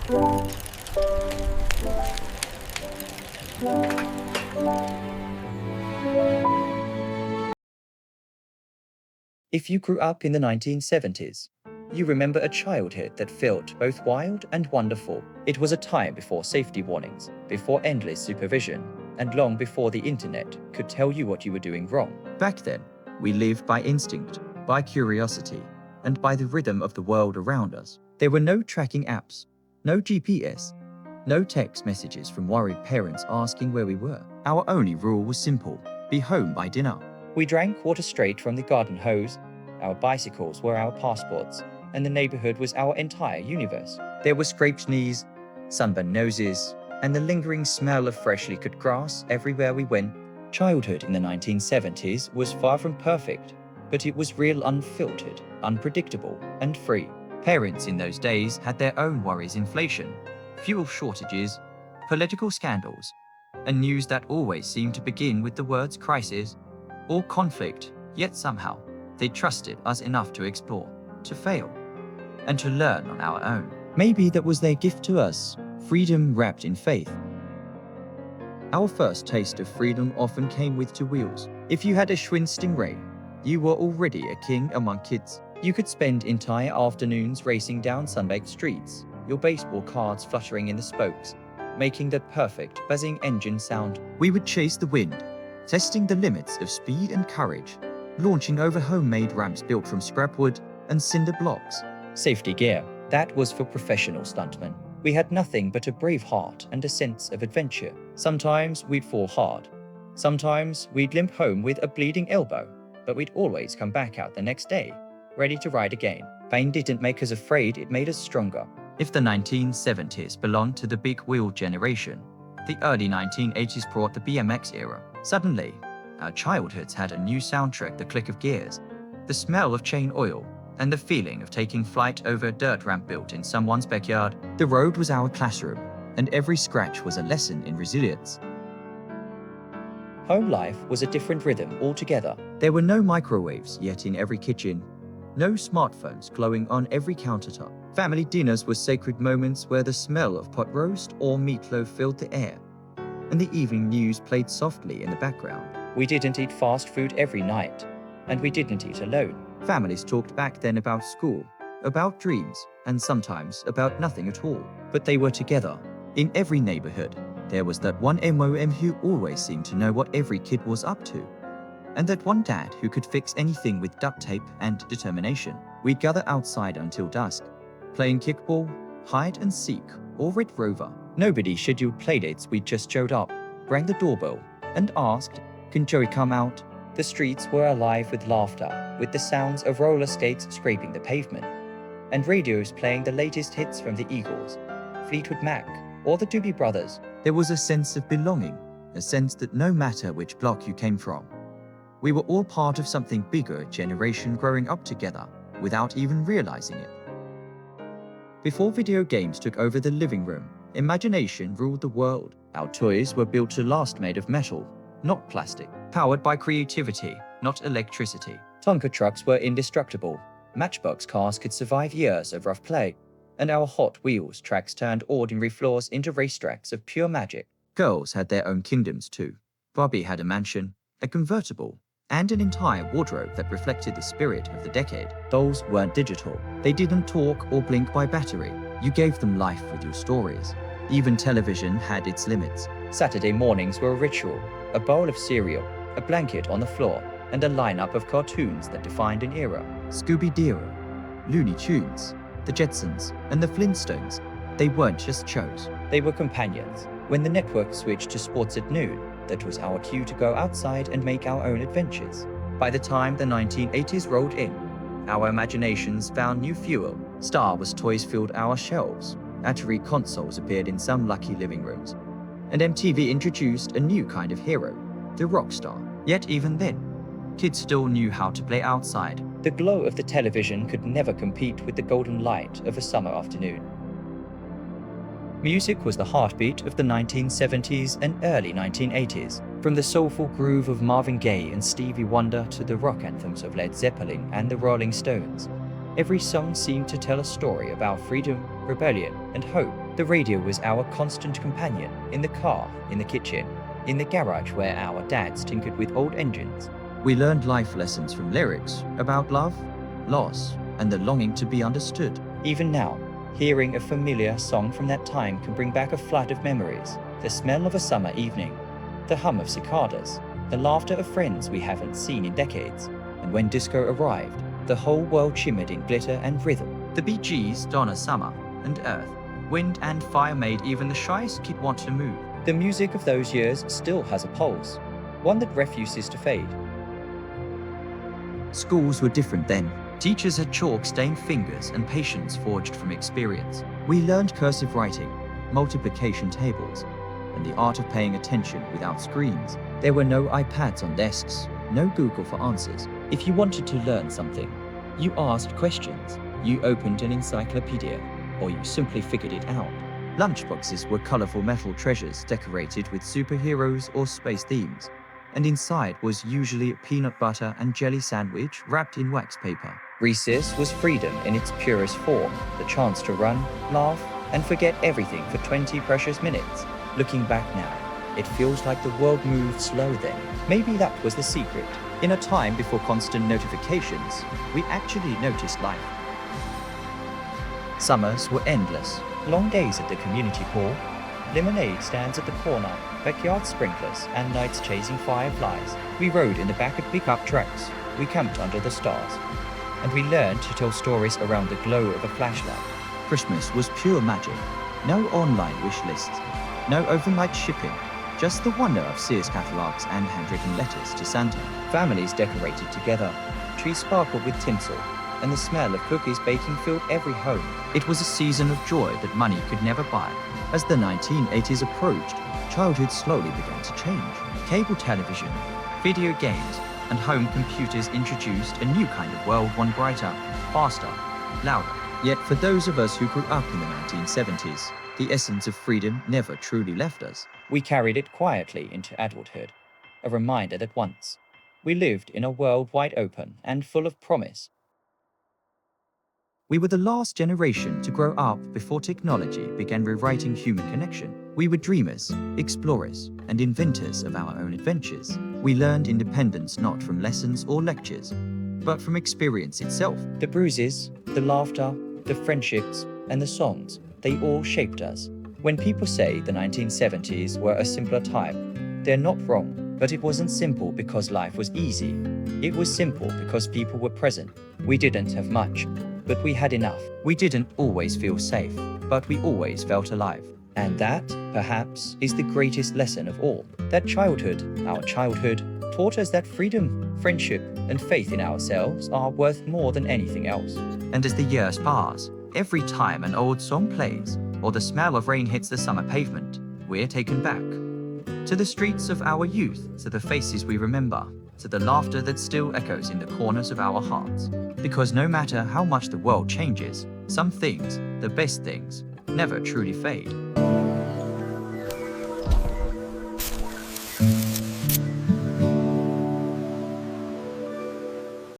If you grew up in the 1970s, you remember a childhood that felt both wild and wonderful. It was a time before safety warnings, before endless supervision, and long before the internet could tell you what you were doing wrong. Back then, we lived by instinct, by curiosity, and by the rhythm of the world around us. There were no tracking apps, no GPS, no text messages from worried parents asking where we were. Our only rule was simple: be home by dinner. We drank water straight from the garden hose, our bicycles were our passports, and the neighborhood was our entire universe. There were scraped knees, sunburned noses, and the lingering smell of freshly cut grass everywhere we went. Childhood in the 1970s was far from perfect, but it was real, unfiltered, unpredictable, and free. Parents in those days had their own worries: inflation, fuel shortages, political scandals, and news that always seemed to begin with the words crisis or conflict, yet somehow they trusted us enough to explore, to fail, and to learn on our own. Maybe that was their gift to us, freedom wrapped in faith. Our first taste of freedom often came with two wheels. If you had a Schwinn Stingray, you were already a king among kids. You could spend entire afternoons racing down sun-baked streets, your baseball cards fluttering in the spokes, making that perfect buzzing engine sound. We would chase the wind, testing the limits of speed and courage, launching over homemade ramps built from scrap wood and cinder blocks. Safety gear, that was for professional stuntmen. We had nothing but a brave heart and a sense of adventure. Sometimes we'd fall hard. Sometimes we'd limp home with a bleeding elbow, but we'd always come back out the next day, ready to ride again. Pain didn't make us afraid, it made us stronger. If the 1970s belonged to the big wheel generation, the early 1980s brought the BMX era. Suddenly, our childhoods had a new soundtrack: the click of gears, the smell of chain oil, and the feeling of taking flight over a dirt ramp built in someone's backyard. The road was our classroom, and every scratch was a lesson in resilience. Home life was a different rhythm altogether. There were no microwaves yet in every kitchen, no smartphones glowing on every countertop. Family dinners were sacred moments where the smell of pot roast or meatloaf filled the air, and the evening news played softly in the background. We didn't eat fast food every night, and we didn't eat alone. Families talked back then about school, about dreams, and sometimes about nothing at all. But they were together. In every neighborhood, there was that one MOM who always seemed to know what every kid was up to, and that one dad who could fix anything with duct tape and determination. We'd gather outside until dusk, playing kickball, hide and seek, or Red Rover. Nobody scheduled playdates, we just showed up, rang the doorbell, and asked, "Can Joey come out?" The streets were alive with laughter, with the sounds of roller skates scraping the pavement, and radios playing the latest hits from the Eagles, Fleetwood Mac, or the Doobie Brothers. There was a sense of belonging, a sense that no matter which block you came from, we were all part of something bigger, a generation growing up together without even realizing it. Before video games took over the living room, imagination ruled the world. Our toys were built to last, made of metal, not plastic, powered by creativity, not electricity. Tonka trucks were indestructible. Matchbox cars could survive years of rough play, and our Hot Wheels tracks turned ordinary floors into racetracks of pure magic. Girls had their own kingdoms too. Barbie had a mansion, a convertible, and an entire wardrobe that reflected the spirit of the decade. Dolls weren't digital. They didn't talk or blink by battery. You gave them life with your stories. Even television had its limits. Saturday mornings were a ritual: a bowl of cereal, a blanket on the floor, and a lineup of cartoons that defined an era. Scooby-Doo, Looney Tunes, the Jetsons, and the Flintstones. They weren't just shows. They were companions. When the network switched to sports at noon, that was our cue to go outside and make our own adventures. By the time the 1980s rolled in, our imaginations found new fuel. Star Wars toys filled our shelves. Atari consoles appeared in some lucky living rooms. And MTV introduced a new kind of hero, the rock star. Yet even then, kids still knew how to play outside. The glow of the television could never compete with the golden light of a summer afternoon. Music was the heartbeat of the 1970s and early 1980s. From the soulful groove of Marvin Gaye and Stevie Wonder to the rock anthems of Led Zeppelin and the Rolling Stones, Every song seemed to tell a story about freedom, rebellion, and hope. The radio was our constant companion, in the car, in the kitchen, in the garage where our dads tinkered with old engines. We learned life lessons from lyrics about love, loss, and the longing to be understood. Even now, hearing a familiar song from that time can bring back a flood of memories. The smell of a summer evening, the hum of cicadas, the laughter of friends we haven't seen in decades. And when disco arrived, the whole world shimmered in glitter and rhythm. The Bee Gees' Donna Summer and Earth, Wind and Fire made even the shyest kid want to move. The music of those years still has a pulse, one that refuses to fade. Schools were different then. Teachers had chalk-stained fingers and patience forged from experience. We learned cursive writing, multiplication tables, and the art of paying attention without screens. There were no iPads on desks, no Google for answers. If you wanted to learn something, you asked questions, you opened an encyclopedia, or you simply figured it out. Lunchboxes were colorful metal treasures decorated with superheroes or space themes, and inside was usually a peanut butter and jelly sandwich wrapped in wax paper. Recess was freedom in its purest form, the chance to run, laugh, and forget everything for 20 precious minutes. Looking back now, it feels like the world moved slow then. Maybe that was the secret. In a time before constant notifications, we actually noticed life. Summers were endless. Long days at the community pool, lemonade stands at the corner, backyard sprinklers, and nights chasing fireflies. We rode in the back of pickup trucks. We camped under the stars. And we learned to tell stories around the glow of a flashlight. Christmas was pure magic. No online wish lists. No overnight shipping. Just the wonder of Sears catalogs and handwritten letters to Santa. Families decorated together. Trees sparkled with tinsel, and the smell of cookies baking filled every home. It was a season of joy that money could never buy. As the 1980s approached, childhood slowly began to change. Cable television, video games, and home computers introduced a new kind of world, one brighter, faster, louder. Yet for those of us who grew up in the 1970s, the essence of freedom never truly left us. We carried it quietly into adulthood, a reminder that once we lived in a world wide open and full of promise. We were the last generation to grow up before technology began rewriting human connection. We were dreamers, explorers, and inventors of our own adventures. We learned independence not from lessons or lectures, but from experience itself. The bruises, the laughter, the friendships, and the songs, they all shaped us. When people say the 1970s were a simpler time, they're not wrong, but it wasn't simple because life was easy. It was simple because people were present. We didn't have much, but we had enough. We didn't always feel safe, but we always felt alive. And that, perhaps, is the greatest lesson of all. That childhood, our childhood, taught us that freedom, friendship, and faith in ourselves are worth more than anything else. And as the years pass, every time an old song plays, or the smell of rain hits the summer pavement, we're taken back. To the streets of our youth, to the faces we remember, to the laughter that still echoes in the corners of our hearts. Because no matter how much the world changes, some things, the best things, never truly fade.